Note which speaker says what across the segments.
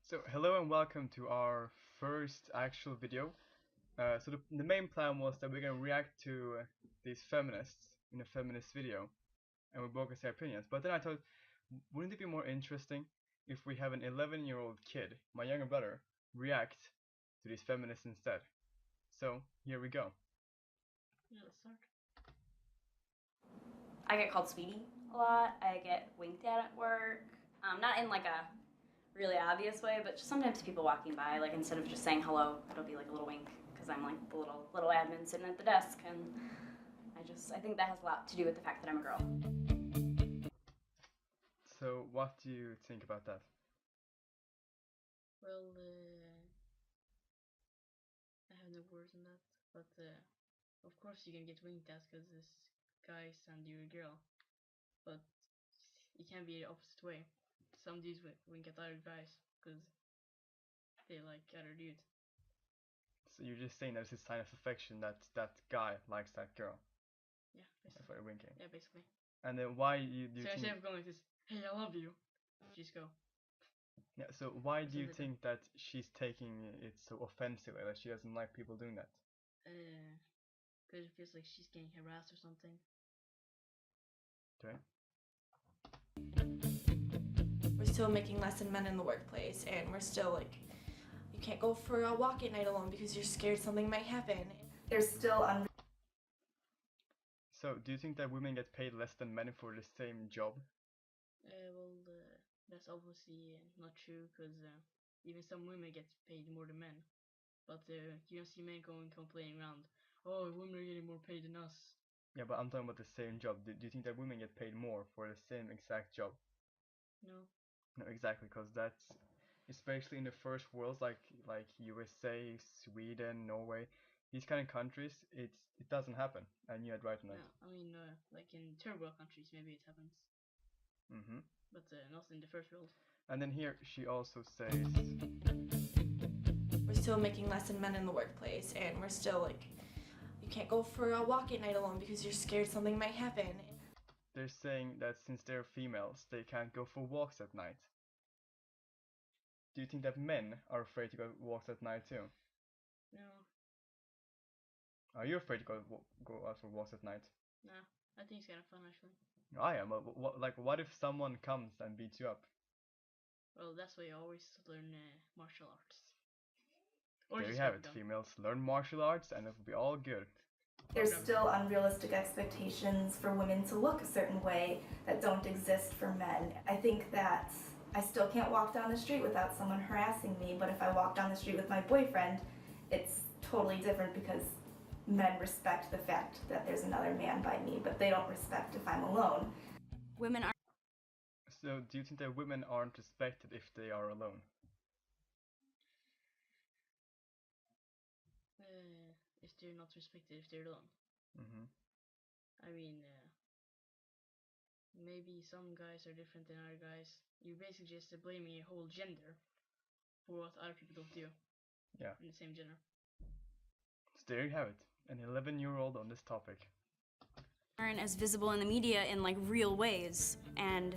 Speaker 1: So hello and welcome to our first actual video. So the main plan was that we're gonna react to these feminists in a feminist video, and we both can say opinions. But then I thought, wouldn't it be more interesting if we have an 11-year-old kid, my younger brother, react to these feminists instead? So here we go.
Speaker 2: Yeah, let's start.
Speaker 3: I get called sweetie a lot. I get winked at work. Not in like a really obvious way, but just sometimes people walking by, like instead of just saying hello, it'll be like a little wink because I'm like the little admin sitting at the desk, and I think that has a lot to do with the fact that I'm a girl.
Speaker 1: So what do you think about that?
Speaker 2: Well, I have no words on that, but of course you can get winked at because this guy and you're a girl, but it can be the opposite way. Some dudes wink at other guys because they like other dudes.
Speaker 1: So you're just saying that it's a sign of affection that that guy likes that girl.
Speaker 2: Yeah,
Speaker 1: That's
Speaker 2: basically.
Speaker 1: why you're winking.
Speaker 2: Yeah, basically.
Speaker 1: And then why do you
Speaker 2: So
Speaker 1: think?
Speaker 2: instead of going like this, hey, I love you, just go.
Speaker 1: Yeah, so why do you
Speaker 2: Something like
Speaker 1: think that she's taking it so offensively, that she doesn't like people doing that?
Speaker 2: Because it feels like she's getting harassed or something.
Speaker 1: Okay.
Speaker 4: We're still making less than men in the workplace, and we're still like, you can't go for a walk at night alone because you're scared something might happen.
Speaker 5: There's still
Speaker 1: So do you think that women get paid less than men for the same job?
Speaker 2: That's obviously not true because even some women get paid more than men. But you don't see men going complaining around, oh, women are getting more paid than us.
Speaker 1: Yeah, but I'm talking about the same job. Do you think that women get paid more for the same exact job?
Speaker 2: No.
Speaker 1: No, exactly, because that's especially in the first worlds like USA, Sweden, Norway, these kind of countries. It doesn't happen, and you had right on that.
Speaker 2: No, I mean, like in third world countries, maybe it happens. But not in the first world.
Speaker 1: And then here she also says,
Speaker 4: we're still making less than men in the workplace, and we're still like, you can't go for a walk at night alone because you're scared something might happen.
Speaker 1: They're saying that since they're females, they can't go for walks at night. Do you think that men are afraid to go walks at night too?
Speaker 2: No.
Speaker 1: Are you afraid to go out for walks at night?
Speaker 2: Nah, I think it's kind of fun actually.
Speaker 1: I am. What if someone comes and beats you up?
Speaker 2: Well, that's why you always learn martial arts.
Speaker 1: Or there you have it, females. Learn martial arts and it'll be all good.
Speaker 5: There's still unrealistic expectations for women to look a certain way that don't exist for men. I think that I still can't walk down the street without someone harassing me, but if I walk down the street with my boyfriend, it's totally different because men respect the fact that there's another man by me, but they don't respect if I'm alone.
Speaker 3: Women are.
Speaker 1: So do you think that women aren't respected if they are alone?
Speaker 2: If they're not respected if they're alone. I mean, maybe some guys are different than other guys. You're basically just blaming a whole gender for what other people don't do.
Speaker 1: Yeah.
Speaker 2: In the same gender.
Speaker 1: So there you have it, an 11-year-old on this topic.
Speaker 3: Aren't as visible in the media in like real ways, and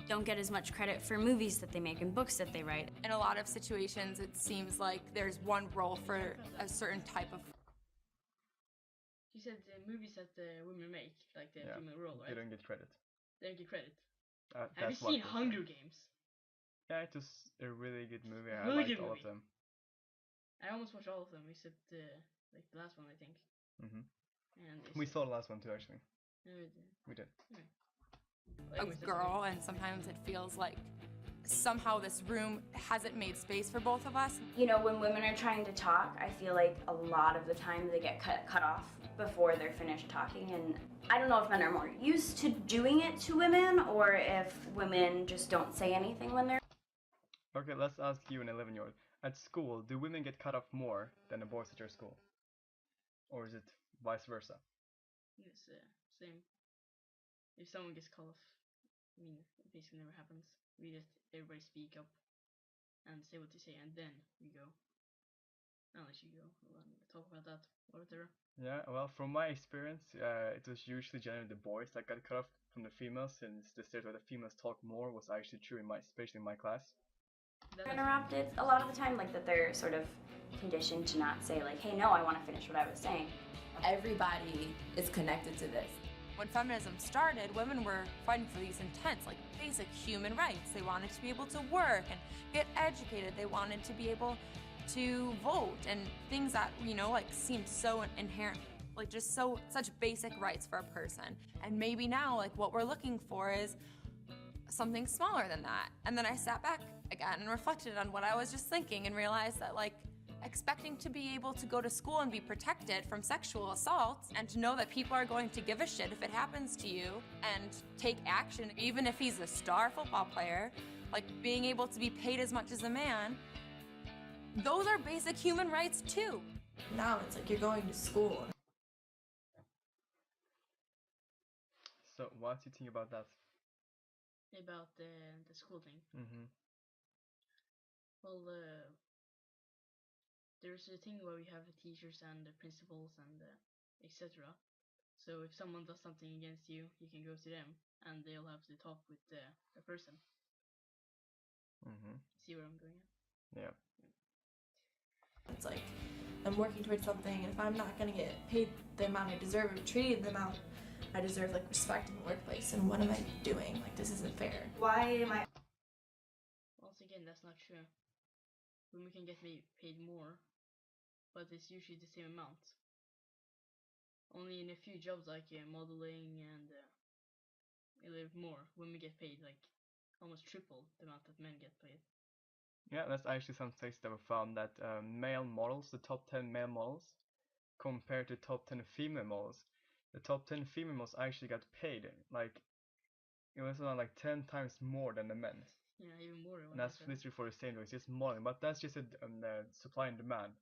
Speaker 3: don't get as much credit for movies that they make and books that they write.
Speaker 6: In a lot of situations, it seems like there's one role for a certain type of.
Speaker 2: She said the movies that the women make, like the female role, right?
Speaker 1: They don't get credit.
Speaker 2: They don't get credit.
Speaker 1: Have
Speaker 2: you seen Hunger Games?
Speaker 1: Yeah, it was a really good movie. I
Speaker 2: Really
Speaker 1: liked all of them.
Speaker 2: I almost watched all of them except like the last one, I think.
Speaker 1: And we saw the last one too, actually.
Speaker 2: Yeah,
Speaker 1: we did.
Speaker 6: A girl, and sometimes it feels like somehow this room hasn't made space for both of us.
Speaker 3: You know, when women are trying to talk, I feel like a lot of the time they get cut off before they're finished talking, and I don't know if men are more used to doing it to women or if women just don't say anything when they're.
Speaker 1: Okay, let's ask you, an 11-year-old. At school, do women get cut off more than the boys at your school? Or is it vice versa?
Speaker 2: It's same. If someone gets cut off, I mean, it basically never happens. We just, everybody speak up and say what they say, and then we go. Unless you go, we'll talk about that later.
Speaker 1: Yeah, well, from my experience, it was usually generally the boys that got cut off from the females, since the stereotype that females talk more was actually true in especially in my class.
Speaker 3: interrupted a lot of the time, like that they're sort of conditioned to not say like, hey, no, I want to finish what I was saying.
Speaker 7: Everybody is connected to this.
Speaker 6: When feminism started, women were fighting for these intense, like basic human rights. They wanted to be able to work and get educated. They wanted to be able to vote and things that, you know, like seemed so inherent, like just such basic rights for a person. And maybe now, like what we're looking for is something smaller than that. And then I sat back again and reflected on what I was just thinking and realized that like expecting to be able to go to school and be protected from sexual assault and to know that people are going to give a shit if it happens to you and take action, even if he's a star football player, like being able to be paid as much as a man, those are basic human rights too.
Speaker 4: Now it's like you're going to school.
Speaker 1: So what do you think about that?
Speaker 2: About the school thing.
Speaker 1: Mm-hmm.
Speaker 2: Well, there's a thing where we have the teachers and the principals and etc. So if someone does something against you, you can go to them and they'll have to talk with the person.
Speaker 1: Mm-hmm.
Speaker 2: See where I'm going at?
Speaker 1: Yeah.
Speaker 4: It's like I'm working towards something, and if I'm not gonna get paid the amount I deserve or treated the amount I deserve, like respect in the workplace, and what am I doing? Like this isn't fair.
Speaker 5: Why am I?
Speaker 2: Once again, that's not true. Women can get paid more, but it's usually the same amount. Only in a few jobs like modeling and a little more, women get paid like almost triple the amount that men get paid.
Speaker 1: Yeah, that's actually some studies that were found that male models, the top 10 male models, compared to top 10 female models, the top 10 female models actually got paid like it was around like 10 times more than the men.
Speaker 2: Yeah, even more.
Speaker 1: And that's literally for the same thing. It's just modeling, but that's just a supply and demand.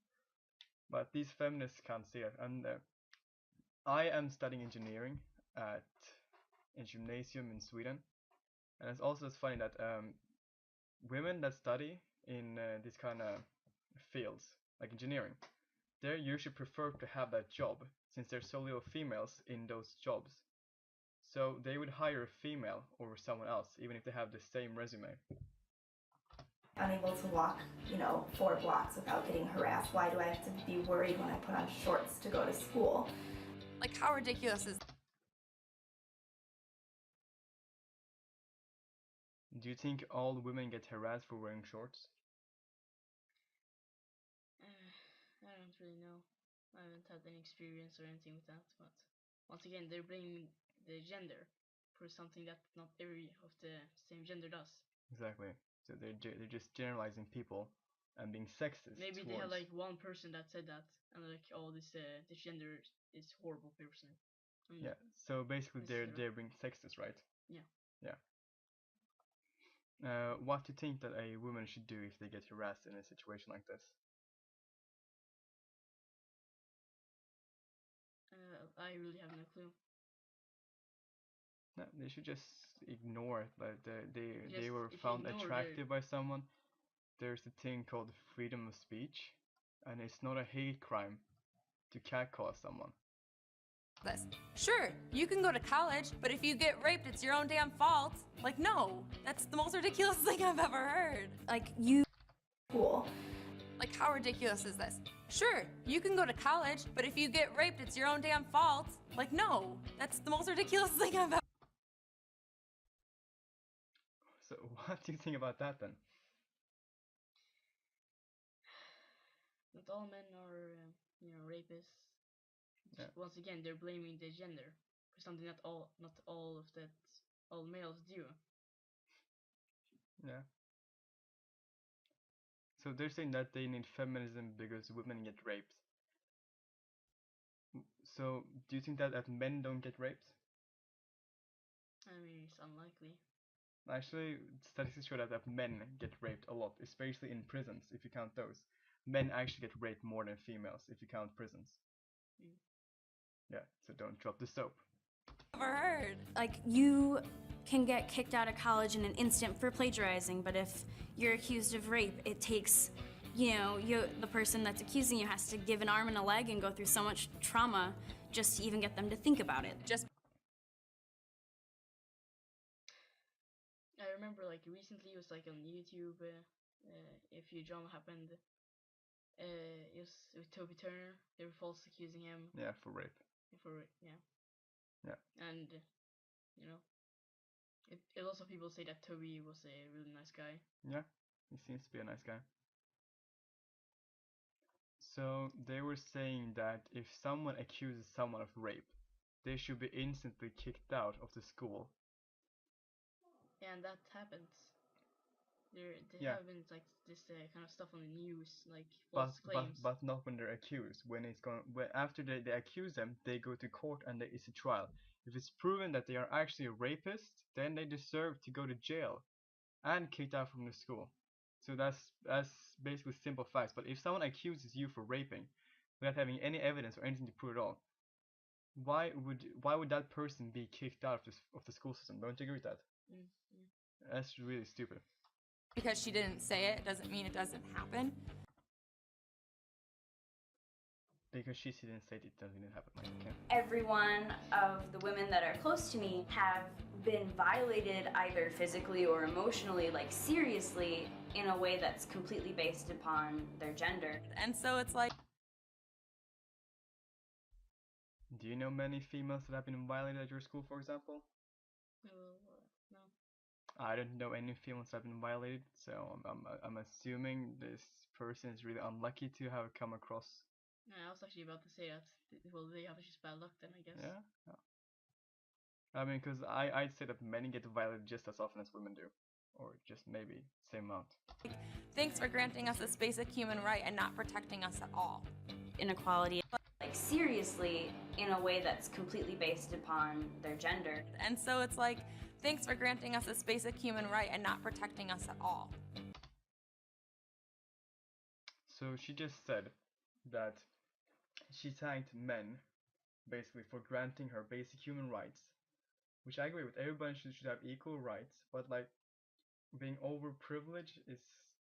Speaker 1: But these feminists can't see it. And I am studying engineering at a gymnasium in Sweden, and it's also funny that women that study in these kind of fields, like engineering, they usually prefer to have that job since there's so little females in those jobs. So they would hire a female over someone else, even if they have the same resume.
Speaker 5: Unable to walk, 4 blocks without getting harassed. Why do I have to be worried when I put on shorts to go to school?
Speaker 6: Like how ridiculous is
Speaker 1: Do you think all women get harassed for wearing shorts?
Speaker 2: I don't really know. I haven't had any experience or anything with that, but once again, they're blaming the gender for something that not every of the same gender does.
Speaker 1: Exactly. So they're just generalizing people and being sexist.
Speaker 2: Maybe they have like one person that said that, and they're like, oh, this gender is horrible person.
Speaker 1: Yeah. So basically, they're being sexist, right?
Speaker 2: Yeah.
Speaker 1: Yeah. What do you think that a woman should do if they get harassed in a situation like this?
Speaker 2: I really have no clue.
Speaker 1: No, they should just ignore it. But they were
Speaker 2: if you
Speaker 1: found
Speaker 2: ignore
Speaker 1: attractive by someone. There's a thing called freedom of speech, and it's not a hate crime to catcall someone.
Speaker 6: this? Sure, you can go to college, but if you get raped, it's your own damn fault. Like, no, that's the most ridiculous thing I've ever heard.
Speaker 3: Like you.
Speaker 5: Cool.
Speaker 6: Like, how ridiculous is this? Sure, you can go to college, but if you get raped, it's your own damn fault. Like, no, that's the most ridiculous thing I've ever.
Speaker 1: So what do you think about that then?
Speaker 2: Not all men are, rapists.
Speaker 1: Yeah.
Speaker 2: Once again, they're blaming the gender for something not all of that all males do.
Speaker 1: Yeah. So they're saying that they need feminism because women get raped. So do you think that men don't get raped?
Speaker 2: I mean, it's unlikely.
Speaker 1: Actually, statistics show that men get raped a lot, especially in prisons, if you count those. Men actually get raped more than females, if you count prisons. Yeah, so don't drop the soap.
Speaker 6: Ever heard.
Speaker 3: Like you can get kicked out of college in an instant for plagiarizing, but if you're accused of rape, it takes, the person that's accusing you has to give an arm and a leg and go through so much trauma just to even get them to think about it.
Speaker 2: I remember like recently it was like on YouTube if your drama happened, it was with Toby Turner. They were false accusing him.
Speaker 1: Yeah, for rape.
Speaker 2: Yeah.
Speaker 1: Yeah.
Speaker 2: And you know, a lot of people say that Toby was a really nice guy.
Speaker 1: Yeah, he seems to be a nice guy. So they were saying that if someone accuses someone of rape, they should be instantly kicked out of the school.
Speaker 2: And that happens. There
Speaker 1: Yeah.
Speaker 2: have been like this kind of stuff on the news, like false claims.
Speaker 1: But not when they're accused. After they accuse them, they go to court and there is a trial. If it's proven that they are actually a rapist, then they deserve to go to jail and kicked out from the school. So that's basically simple facts. But if someone accuses you for raping without having any evidence or anything to prove at all, why would that person be kicked out of the school system? Don't you agree with that?
Speaker 2: Yeah.
Speaker 1: That's really stupid.
Speaker 6: Because she didn't say it doesn't mean it doesn't happen.
Speaker 1: Because she didn't say it doesn't happen. Like, okay.
Speaker 3: Every one of the women that are close to me have been violated either physically or emotionally, like seriously, in a way that's completely based upon their gender.
Speaker 6: And so it's like,
Speaker 1: Do you know many females that have been violated at your school, for example?
Speaker 2: No.
Speaker 1: I don't know any females that have been violated, so I'm assuming this person is really unlucky to have come across.
Speaker 2: Yeah, I was actually about to say that. Well, they have just bad luck then, I guess.
Speaker 1: Yeah. I mean, because I'd say that men get violated just as often as women do, or just maybe same amount.
Speaker 6: thanks for granting us this basic human right and not protecting us at all.
Speaker 3: Inequality, like seriously, in a way that's completely based upon their gender.
Speaker 6: And so it's like, thanks for granting us this basic human right and not protecting us at all.
Speaker 1: So she just said that she thanked men basically for granting her basic human rights, which I agree with. Everybody should have equal rights, but like being overprivileged is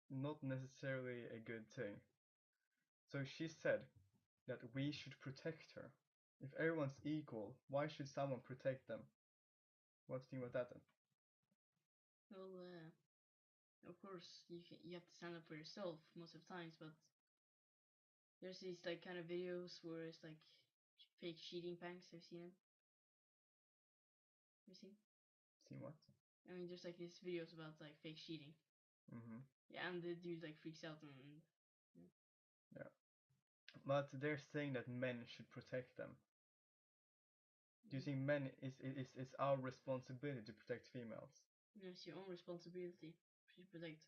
Speaker 1: not necessarily a good thing. So she said that we should protect her. If everyone's equal, why should someone protect them? What do you think about that then?
Speaker 2: Well, of course, you have to stand up for yourself most of the times, but there's these like kind of videos where it's like fake cheating pranks. Have you seen them? Have you seen?
Speaker 1: Seen what?
Speaker 2: I mean, there's like these videos about like fake cheating.
Speaker 1: Mm-hmm.
Speaker 2: Yeah, and the dude like freaks out and.
Speaker 1: Yeah. But they're saying that men should protect them. Do you think men it's our responsibility to protect females?
Speaker 2: No, it's your own responsibility to protect.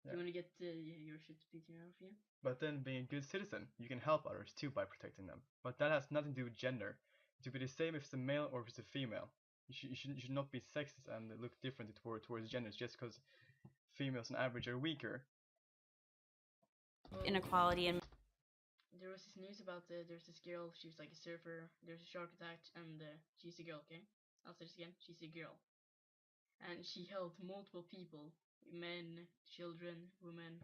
Speaker 1: Yeah.
Speaker 2: You want to get your shit beaten out of you.
Speaker 1: But then being a good citizen, you can help others too by protecting them. But that has nothing to do with gender. It should be the same if it's a male or if it's a female. You should not be sexist and look differently towards genders just because females on average are weaker.
Speaker 2: Well,
Speaker 3: Inequality and
Speaker 2: there was this news about there's this girl. She was like a surfer. There's a shark attack, and she's a girl. Okay, I'll say this again. She's a girl, and she helped multiple people, men, children, women,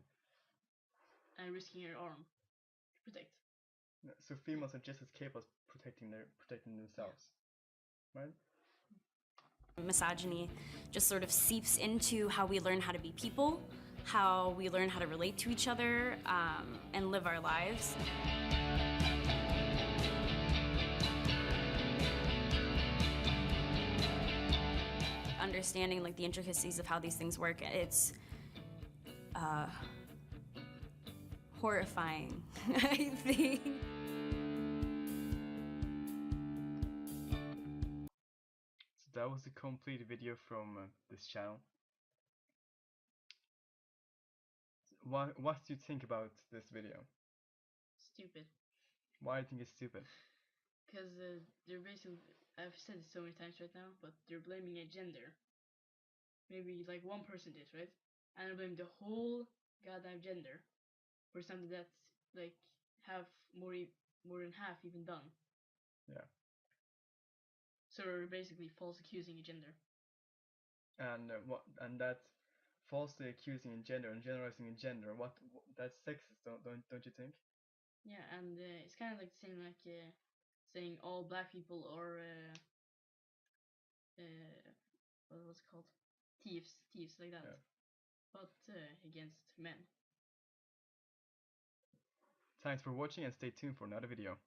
Speaker 2: and risking her arm to protect.
Speaker 1: So females are just as capable of protecting themselves, right?
Speaker 3: misogyny just sort of seeps into how we learn how to be people, how we learn how to relate to each other, and live our lives. Understanding like the intricacies of how these things work, it's horrifying, I think.
Speaker 1: So that was a complete video from this channel. What do you think about this video?
Speaker 2: Stupid.
Speaker 1: Why do you think it's stupid?
Speaker 2: Because they're basically, I've said it so many times right now, but they're blaming a gender. Maybe like one person did, right? And they blame the whole goddamn gender for something that's like more than half even done.
Speaker 1: Yeah.
Speaker 2: So they're basically false accusing a gender.
Speaker 1: And that falsely accusing a gender and generalizing a gender, that's sexist, don't you think?
Speaker 2: Yeah, and it's kind of like saying saying all black people are what's it called, thieves like that.
Speaker 1: Yeah.
Speaker 2: but against men.
Speaker 1: Thanks for watching and stay tuned for another video.